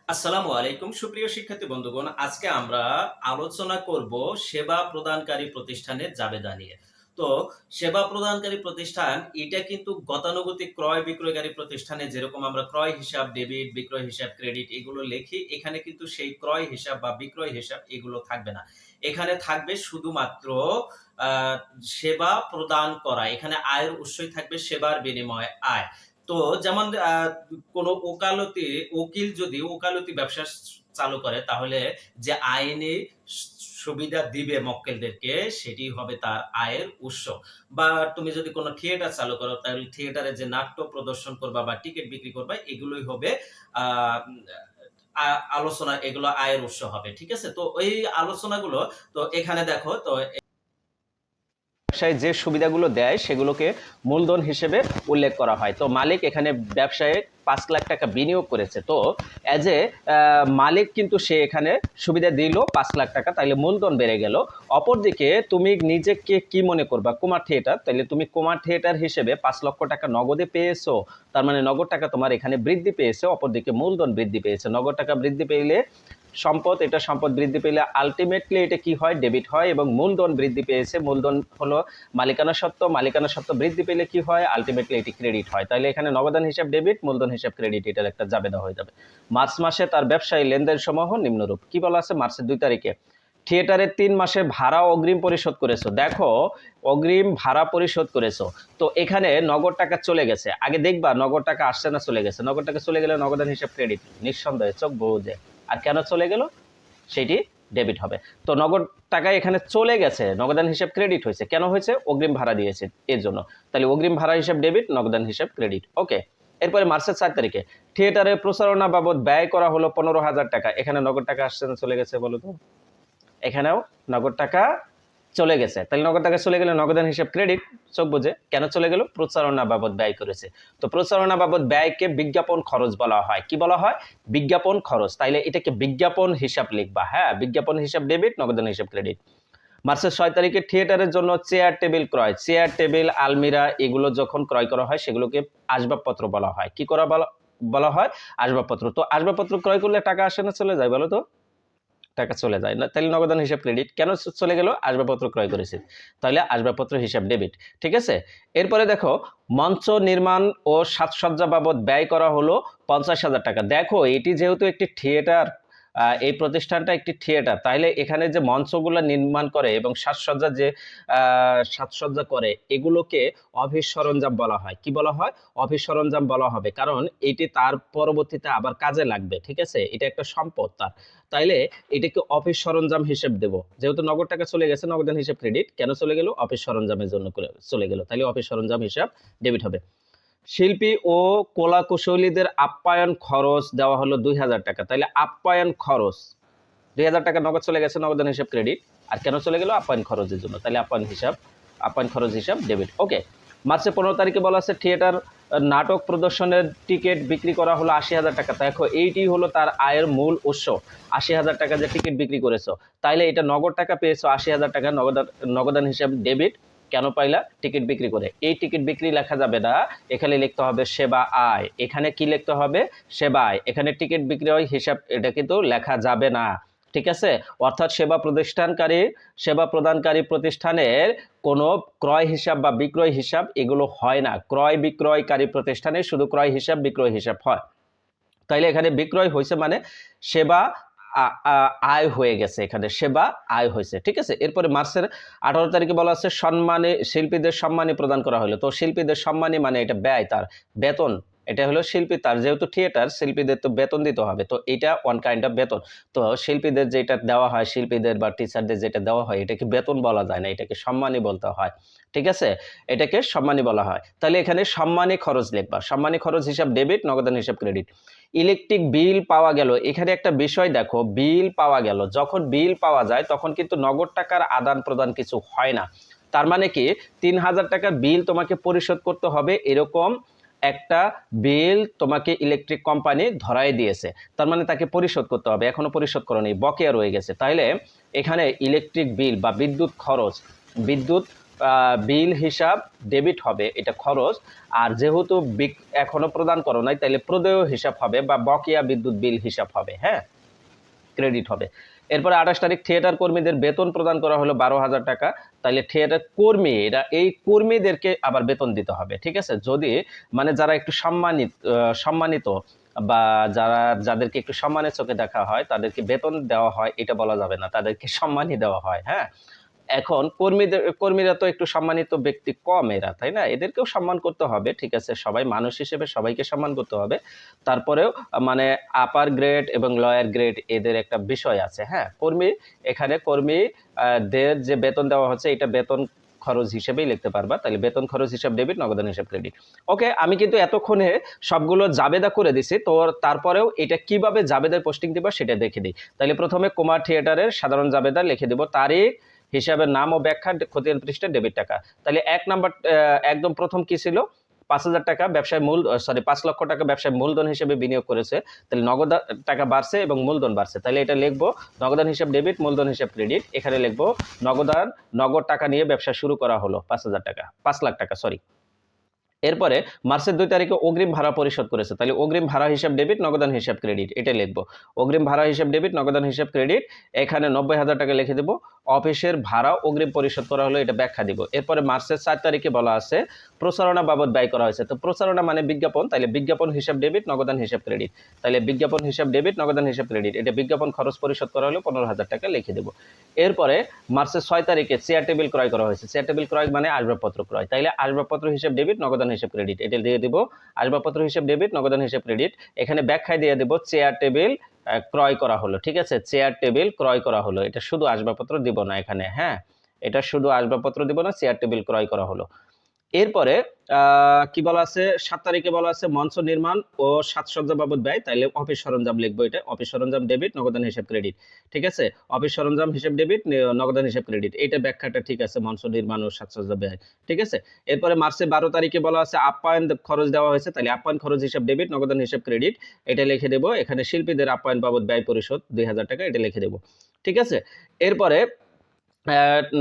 আসসালামু আলাইকুম সুপ্রিয় শিক্ষার্থী বন্ধুগণ, আজকে আমরা আলোচনা করব সেবা প্রদানকারী প্রতিষ্ঠানের জাবেদা নিয়ে। তো সেবা প্রদানকারী প্রতিষ্ঠান এটা কিন্তু গতানুগতিক ক্রয় বিক্রয়কারী প্রতিষ্ঠানে যেরকম আমরা ক্রয় হিসাব ডেবিট, বিক্রয় হিসাব ক্রেডিট এগুলো লিখি, এখানে কিন্তু সেই ক্রয় হিসাব বা বিক্রয় হিসাব এগুলো থাকবে না। এখানে থাকবে শুধুমাত্র আহ, সেবা প্রদান করা। এখানে আয়ের উৎসই থাকবে সেবার বিনিময়ে আয়। তো যেমন কোনো উকিল যদি ওকালতি ব্যবসা চালু করে, তাহলে যে আইনি সুবিধা দিবে মক্কেলদেরকে সেটি হবে তার আয়ের উৎস। বা তুমি যদি কোনো থিয়েটার চালু করো, তাহলে থিয়েটারে যে নাট্য প্রদর্শন করবা বা টিকিট বিক্রি করবা এগুলোই হবে আহ আলোচনা, এগুলো আয়ের উৎস হবে। ঠিক আছে, তো ওই আলোচনাগুলো তো এখানে দেখো তো ব্যবসায় যে সুবিধাগুলো দেয় সেগুলোকে মূলধন হিসেবে উল্লেখ করা হয়। তো মালিক এখানে ব্যবসায় 5 লাখ টাকা বিনিয়োগ করেছে, তো অ্যাজ এ মালিক কিন্তু সে এখানে সুবিধা দিল 5 লাখ টাকা, তাইলে মূলধন বেড়ে গেল। অপরদিকে তুমি নিজেকে কি মনে করবা, কুমার থিয়েটার, তাইলে তুমি কুমার থিয়েটার হিসেবে 5 লক্ষ টাকা নগদে পেয়েছো, তার মানে নগদ টাকা তোমার এখানে বৃদ্ধি পেয়েছে, অপরদিকে মূলধন বৃদ্ধি পেয়েছে। নগদ টাকা বৃদ্ধি পেলে সম্পদ, এটা সম্পদ বৃদ্ধি পেলে আলটিমেটলি এটা কি হয়, ডেবিট হয়। এবং মূলধন বৃদ্ধি পেয়েছে, মূলধন হলো মালিকানা সত্ত্ব, মালিকানা সত্ত্ব বৃদ্ধি পেলে কি হয়, আলটিমেটলি এটি ক্রেডিট হয়। তাহলে এখানে নগদান হিসাব ডেবিট, মূলধন হিসাব ক্রেডিট, এটার একটা জাবেদা হয়ে যাবে। মার্চ মাসে তার ব্যবসায়ী লেনদেন সমূহ নিম্নরূপ। কি বলা আছে, মার্চের 2 তারিখে থিয়েটারের 3 মাসে ভাড়া অগ্রিম পরিশোধ করেছো। দেখো, অগ্রিম ভাড়া পরিশোধ করেছো, তো এখানে নগদ টাকা চলে গেছে। আগে দেখবা নগদ টাকা আসছে না চলে গেছে। নগদ টাকা চলে গেলে নগদান হিসাব ক্রেডিট, নিঃসন্দেহে চোখ বুঝে। আর কেন চলে গেল সেটি ডেবিট হবে। তো নগদ টাকা এখানে চলে গেছে, নগদান হিসাব ক্রেডিট হয়েছে। কেন হয়েছে, অগ্রিম ভাড়া দিয়েছে এর জন্য। তাহলে অগ্রিম ভাড়া হিসাব ডেবিট, নগদান হিসাব ক্রেডিট। ওকে। এরপরে মার্চের 4 তারিখে থিয়েটারে প্রচারণা বাবদ ব্যয় করা হলো 15,000 টাকা। এখানে নগদ টাকা আসছে না চলে গেছে বলো তো? এখানেও নগদ টাকা চলে গেছে। তাহলে নগদ টাকা চলে গেলে নগদান হিসাব ক্রেডিট, চোখ বুঝে। কেন চলে গেল, প্রচারণা বাবদ ব্যয় করেছে। তো প্রচারণা বাবদ ব্যয়কে বিজ্ঞাপন খরচ বলা হয়। কি বলা হয়, বিজ্ঞাপন খরচ। তাইলে এটাকে বিজ্ঞাপন হিসাব লিখবা। হ্যাঁ, বিজ্ঞাপন হিসাব ডেবিট, নগদান হিসাব ক্রেডিট। মার্চের 6 তারিখে থিয়েটারের জন্য চেয়ার টেবিল ক্রয়, চেয়ার টেবিল আলমিরা এগুলো যখন ক্রয় করা হয় সেগুলোকে আসবাবপত্র বলা হয়। কি করা বলা হয়, আসবাবপত্র। তো আসবাবপত্র ক্রয় করলে টাকা আসে না চলে যায় বলো তো? টাকা চলে যায় না। তাহলে নগদান হিসাব ক্রেডিট। কেন চলে গেল, আসবাবপত্র ক্রয় করেছে, তাহলে আসবাবপত্র হিসাব ডেবিট। ঠিক আছে। এরপরে দেখো, মঞ্চ নির্মাণ ও সাজসজ্জা বাবদ ব্যয় করা হলো 50,000 টাকা। দেখো, এটি যেহেতু একটি থিয়েটার, এই প্রতিষ্ঠানটা একটি থিয়েটার, তাহলে এখানে যে মঞ্চগুলো নির্মাণ করে এবং সাজসজ্জা করে এগুলোকে অফিস সরঞ্জাম বলা হয়। কি বলা হয়, অফিস সরঞ্জাম বলা হবে, কারণ এটি তার পরবর্তীতে আবার কাজে লাগবে। ঠিক আছে, এটা একটা সম্পদ তার। তাইলে এটাকে অফিস সরঞ্জাম হিসেব দেব। যেহেতু নগদ টাকা চলে গেছে, নগদান হিসেব ক্রেডিট। কেন চলে গেল, অফিস সরঞ্জামের জন্য চলে গেল, তাহলে অফিস সরঞ্জাম হিসাব ডেবিট হবে। শিল্পী ও কলা কুশলীদের আপ্যায়ন খরচ দেওয়া হলো 2,000 টাকা। তাহলে আপ্যায়ন খরচ 2,000 টাকা নগদ চলে গেছে, নগদান হিসাব ক্রেডিট। আর কেন চলে গেল, আপ্যায়ন খরচের জন্য, তাহলে আপ্যায়ন খরচ হিসাব ডেবিট। ওকে। মার্চের 15 তারিখে বলা আছে থিয়েটার নাটক প্রদর্শনের টিকিট বিক্রি করা হলো 80,000 টাকা। দেখো, এইটি হলো তার আয়ের মূল উৎস। 80,000 টাকা যে টিকিট বিক্রি করেছো, তাইলে এটা নগদ টাকা পেয়েছো 80,000 টাকা, নগদান হিসাব ডেবিট। কেন পাইলা, টিকিট বিক্রি করে। এই টিকিট বিক্রি লেখা যাবে না, এখানে লিখতে হবে সেবা আয়। এখানে কি লিখতে হবে, সেবা আয়। এখানে টিকিট বিক্রয় হিসাব এটা কিন্তু লেখা যাবে না। ঠিক আছে। অর্থাৎ সেবা প্রদানকারী প্রতিষ্ঠানের কোনো ক্রয় হিসাব বা বিক্রয় হিসাব এগুলো হয় না। ক্রয় বিক্রয়কারী প্রতিষ্ঠানে শুধু ক্রয় হিসাব বিক্রয় হিসাব হয়। তাইলে এখানে বিক্রয় হয়েছে মানে সেবা আয় হয়ে গেছে, এখানে সেবা আয় হয়েছে। ঠিক আছে। এরপরে মার্চের 18 তারিখে বলা আছে সম্মানে শিল্পীদের সম্মানী প্রদান করা হলো। তো শিল্পীদের সম্মানী মানে এটা ব্যয়, তার বেতন। এটা হলো শিল্পী, তার যেহেতু থিয়েটার, শিল্পীদের তো বেতন দিতে হবে, তো এটা ওয়ান কাইন্ড অফ বেতন। তো শিল্পীদের যেটা দেওয়া হয়, শিল্পীদের বা টিচারদের যেটা দেওয়া হয়, এটাকে বেতন বলা যায় না, এটাকে সম্মানী বলতে হয়। ঠিক আছে, এটাকে সম্মানী বলা হয়। তাহলে এখানে সম্মানী খরচ লিখবা। সম্মানী খরচ হিসাব ডেবিট, নগদান হিসাব ক্রেডিট। ইলেকট্রিক বিল পাওয়া গেল। এখানে একটা বিষয় দেখো, বিল পাওয়া গেল, যখন বিল পাওয়া যায় তখন কিন্তু নগদ টাকার আদান প্রদান কিছু হয় না। তার মানে কি, 3,000 টাকার বিল তোমাকে পরিশোধ করতে হবে, এরকম একটা বিল তোমাকে ইলেকট্রিক কোম্পানি ধরাই দিয়েছে। তার মানে তাকে পরিশোধ করতে হবে, এখনো পরিশোধ করোনি, বকেয়া রয়ে গেছে। তাইলে এখানে ইলেকট্রিক বিল বা বিদ্যুৎ বিল হিসাব ডেবিট হবে, এটা খরচ। আর যেহেতু এখনো প্রদান করো নাই, তাহলে প্রদেয় হিসাব হবে বা বকেয়া বিদ্যুৎ বিল হিসাব হবে, হ্যাঁ, ক্রেডিট হবে। এরপরে 28 তারিখ থিয়েটার কর্মীদের বেতন প্রদান করা হলো 12,000 টাকা। তাহলে থিয়েটার কর্মী, এই কর্মীদেরকে আবার বেতন দিতে হবে, ঠিক আছে। যদি মানে যারা একটু সম্মানিত বা যাদেরকে একটু সম্মানের চোখে দেখা হয় তাদেরকে বেতন দেওয়া হয় এটা বলা যাবে না, তাদেরকে সম্মানই দেওয়া হয়, হ্যাঁ। এখন কর্মীরা তো একটু সম্মানিত ব্যক্তি কম এরা, তাই না, এদেরকেও সম্মান করতে হবে, ঠিক আছে, সবাই মানুষ হিসেবে সবাইকে সম্মান করতে হবে। তারপরেও মানে আপার গ্রেড এবং লয়ার গ্রেড এদের একটা বিষয় আছে, হ্যাঁ। এখানে কর্মী দের যে বেতন দেওয়া হচ্ছে এটা বেতন খরচ হিসেবেই লিখতে পারবা, তাহলে বেতন খরচ হিসাব ডেবিট, নগদান হিসাব ক্রেডিট। ওকে, আমি কিন্তু এতক্ষণে সবগুলো জাবেদা করে দিছি, তো তারপরেও এটা কিভাবে জাবেদার পোস্টিং দিবা সেটা দেখে দিই। তাহলে প্রথমে কুমার থিয়েটারের সাধারণ জাবেদা লিখে দিব, তারিখ, হিসাবের নাম ও ব্যাখ্যা, খতিয়ান পৃষ্ঠা, ডেবিট টাকা। তাহলে 1 নাম্বার একদম প্রথম কি ছিল, 5,000 টাকা ব্যবসায় 5 লক্ষ টাকা ব্যবসায় মূলধন হিসেবে বিনিয়োগ করেছে। তাহলে নগদ টাকা বাড়ছে এবং মূলধন বাড়ছে, তাহলে এটা লিখবো নগদান হিসাব ডেবিট, মূলধন হিসাব ক্রেডিট। এখানে লিখবো নগদ টাকা নিয়ে ব্যবসা শুরু করা হলো 5,000 টাকা, 5 লাখ টাকা, সরি। এরপরে মার্চের 2 তারিখে অগ্রিম ভাড়া পরিশোধ করেছে, তাহলে অগ্রিম ভাড়া হিসাব ডেবিট, নগদান হিসাব ক্রেডিট, এটা লিখবো। অগ্রিম ভাড়া হিসাব ডেবিট, নগদান হিসাব ক্রেডিট। এখানে 90,000 টাকা লিখে দেবো। অফিসের ভাড়া অগ্রিম পরিশোধ করা হলো, এটা ব্যাখ্যা দিব। এরপরে মার্চের 4 তারিখে বলা আছে প্রচারণা বাবদ ব্যয় করা হয়েছে, তো প্রচারণা মানে বিজ্ঞাপন, তাহলে বিজ্ঞাপন হিসাব ডেবিট, নগদান হিসাব ক্রেডিট। তাহলে বিজ্ঞাপন হিসাব ডেবিট, নগদান হিসাব ক্রেডিট, এটা বিজ্ঞাপন খরচ পরিশোধ করা হলো 15,000 টাকা লিখে দেবো। এরপরে মার্চের 6 তারিখে চেয়ার টেবিল ক্রয় করা হয়েছে, চেয়ার টেবিল ক্রয় মানে আসবাবপত্র ক্রয়, তাইলে আসবাবপত্র হিসাব ডেবিট, নগদান হিসাব ক্রেডিট, এটা দিয়ে দিব। আসবাবপত্র হিসাব ডেবিট, নগদান হিসাব ক্রেডিট। এখানে ব্যাখ্যায় দিয়ে দেব চেয়ার টেবিল ক্রয় করা হলো, ঠিক আছে, চেয়ার টেবিল ক্রয় করা হলো, এটা শুধু আসবাবপত্র দিব না এখানে, হ্যাঁ, এটা শুধু আসবাবপত্র দিব না, চেয়ার টেবিল ক্রয় করা হলো। এরপরে কি বলা আছে, 7 তারিখে বলা আছে মঞ্চ নির্মাণ ও সাজসজ্জা বাবদ ব্যয়, তাইলে অফিস সরঞ্জাম লিখবো, এটা অফিস সরঞ্জাম ডেবিট, নগদান হিসাব ক্রেডিট, ঠিক আছে। অফিস সরঞ্জাম হিসাব ডেবিট, নগদান হিসাব ক্রেডিট, এটা ব্যাখ্যাটা ঠিক আছে, মঞ্চ নির্মাণ ও সাজসজ্জা ব্যয়, ঠিক আছে। এরপরে মার্চের 12 তারিখে বলা আছে আপ্যায়ন খরচ দেওয়া হয়েছে, তাহলে আপ্যায়ন খরচ হিসাব ডেবিট, নগদান হিসাব ক্রেডিট, এটা লিখে দেবো। এখানে শিল্পীদের আপ্যায়ন বাবদ ব্যয় পরিশোধ 2,000 টাকা, এটা লিখে দেবো, ঠিক আছে। এরপরে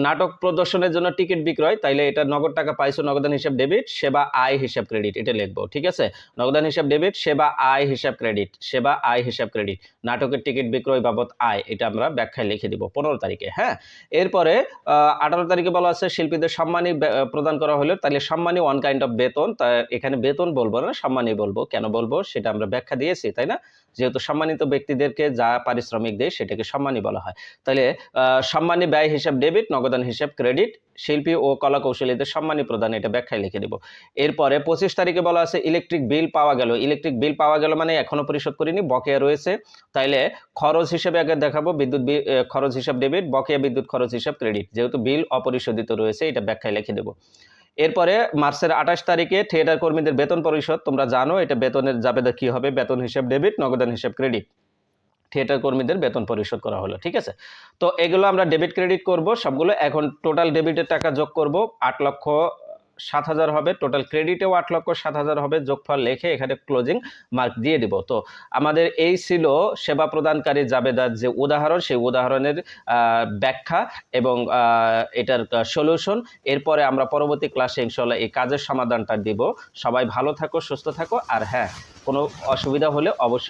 নাটক প্রদর্শনের জন্য টিকিট বিক্রয়, তাইলে এটা নগদ টাকা পাইছো, নগদান হিসাব ডেবিট, সেবা আয় হিসাব ক্রেডিট, এটা লিখবো, ঠিক আছে। নগদান হিসাব ডেবিট, সেবা আয় হিসাব ক্রেডিট, সেবা আয় হিসাব ক্রেডিট। নাটকের টিকিট বিক্রয় বাবদ আয়, এটা আমরা ব্যাখ্যায় লিখে দিব 15 তারিখে, হ্যাঁ। এরপরে 18 তারিখে বলা আছে শিল্পীদের সম্মানী প্রদান করা হলো, তাহলে সম্মানী ওয়ান কাইন্ড অফ বেতন, এখানে বেতন বলবো না, সম্মানী বলবো, কেন বলবো সেটা আমরা ব্যাখ্যা দিয়েছি, তাই না, যেহেতু সম্মানিত ব্যক্তিদেরকে যা পারিশ্রমিক দেয় সেটাকে সম্মানী বলা হয়। তাহলে সম্মানী ব্যয় হিসাব ডেবিট, নগদান হিসাব ক্রেডিট। শিল্পী ও কলা কৌশলীদের সম্মানী প্রদান, এটা ব্যাখ্যায় লিখে দেব। এরপরে 25 তারিখে বলা আছে ইলেকট্রিক বিল পাওয়া গেল, ইলেকট্রিক বিল পাওয়া গেল মানে এখনো পরিশোধ করিনি, বকেয়া রয়েছে, তাইলে খরচ হিসেবে আগে দেখাবো বিদ্যুৎ খরচ হিসাব ডেবিট, বকেয়া বিদ্যুৎ খরচ হিসাব ক্রেডিট, যেহেতু বিল অপরিশোধিত রয়েছে এটা ব্যাখ্যায় লিখে দেব। এরপরে মার্চের 28 তারিখে থিয়েটার কর্মীদের বেতন পরিশোধ, তোমরা জানো এটা বেতনের জাবেদা কি হবে, বেতন হিসাব ডেবিট, নগদান হিসাব ক্রেডিট। থিয়েটার কর্মীদের বেতন পরিশোধ করা হলো, ঠিক আছে। তো এগুলো আমরা ডেবিট ক্রেডিট করব সবগুলো। এখন টোটাল ডেবিটের টাকা যোগ করব, 8,07,000 হবে, টোটাল ক্রেডিটেও 8,07,000 হবে, যোগফল লিখে এখানে ক্লোজিং মার্ক দিয়ে দিব। তো আমাদের এই ছিল সেবা প্রদানকারী জাবেদার যে উদাহরণ, সেই উদাহরণের ব্যাখ্যা এবং এটার সলিউশন। এরপরে আমরা পরবর্তী ক্লাসে ইনশাআল্লাহ এই কাজের সমাধানটা দিব। সবাই ভালো থাকো, সুস্থ থাকো, আর হ্যাঁ, কোনো অসুবিধা হলে অবশ্যই